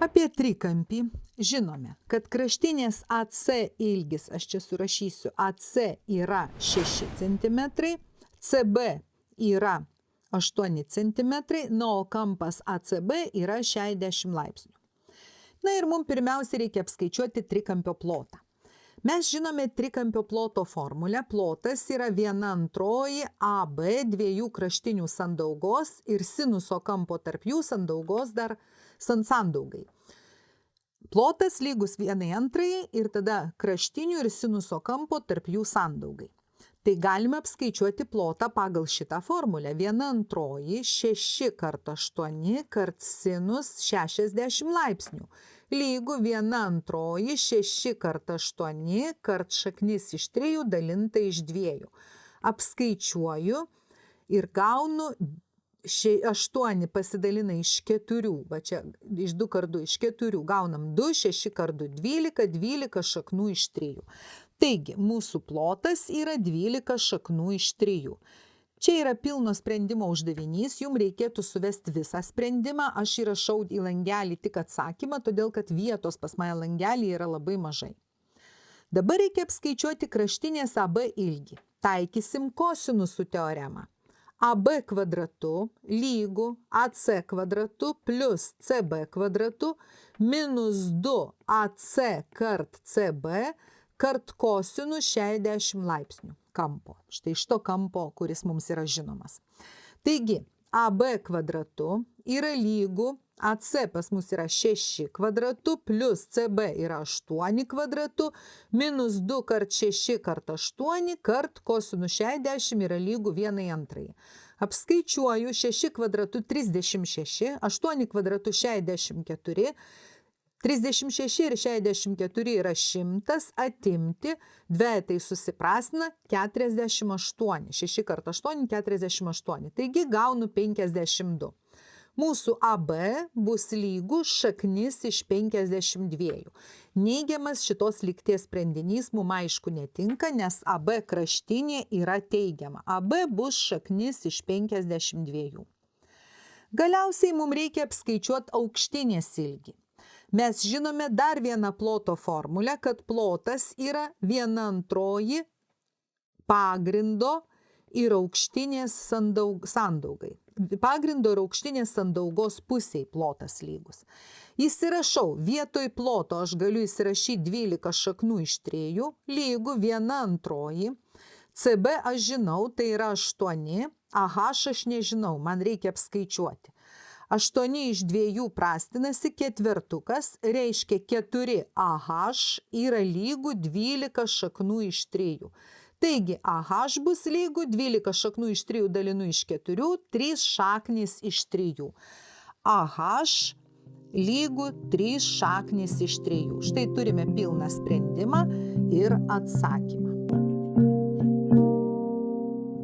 Apie trikampį žinome, kad kraštinės AC ilgis, aš čia surašysiu, AC yra 6 cm, CB yra 8 cm, na, o kampas ACB yra 60 laipsnių. Na ir mums pirmiausia reikia apskaičiuoti trikampio plotą. Mes žinome trikampio ploto formulę. Plotas yra 1/2 AB dviejų kraštinių sandaugos ir sinuso kampo tarp jų sandaugos dar sandaugai. Plotas lygus 1/2 ir tada kraštinių ir sinuso kampo tarp jų sandaugai. Tai galime apskaičiuoti plotą pagal šitą formulę. 1/2 6 × 8 × sinus 60 laipsnių. Lygu 1/2 6 × 8 × šaknis iš 3 dalinta iš 2. Apskaičiuoju ir gaunu 8 pasidalina iš 4, va čia iš 2 × 2 iš 4 gaunam 2, 6 × 2 12, 12 šaknų iš 3. Taigi, mūsų plotas yra 12 šaknų iš 3. Čia yra pilno sprendimo uždavinys, jums reikėtų suvesti visą sprendimą, aš įrašau į langelį tik atsakymą, todėl kad vietos pas mane langelį yra labai mažai. Dabar reikia apskaičiuoti kraštinės AB ilgį. Taikysim kosinusų teoremą. AB kvadratu lygu AC kvadratu plus CB kvadratu minus 2 AC kart CB kart kosinus 60 laipsnių kampo. Štai iš to kampo, kuris mums yra žinomas. Taigi, AB kvadratu yra lygu, AC pas mus yra 6 kvadratu, plus CB yra 8 kvadratu, minus 2 kart 6 kart 8 kart kosinus 60 yra lygu 1/2. Apskaičiuoju 6 kvadratu 36, 8 kvadratu 64, 36 ir 64 yra 100, atimti, dvejetai susiprastina 48, 6 × 8 48, taigi gaunu 52. Mūsų AB bus lygu šaknis iš 52. Neigiamas šitos lygties sprendinys mums aišku netinka, nes AB kraštinė yra teigiama. AB bus šaknis iš 52. Galiausiai mums reikia apskaičiuoti aukštinės ilgį. Mes žinome dar vieną ploto formulę, kad plotas yra 1/2 pagrindo ir aukštinės sandaugai. Pagrindo ir aukštinės sandaugos pusiai plotas lygus. Įsirašau, vietoj ploto aš galiu įsirašyti 12 šaknų iš 3, lygu 1/2. CB aš žinau, tai yra 8, AH aš nežinau, man reikia apskaičiuoti. 8 iš 2 prastinasi ketvirtukas, reiškia 4AH yra lygu 12 šaknų iš 3. Taigi, AH bus lygu 12 šaknų iš 3 dalinu iš 4, 3 šaknys iš 3. AH lygu 3 šaknys iš 3. Štai turime pilną sprendimą ir atsakymą.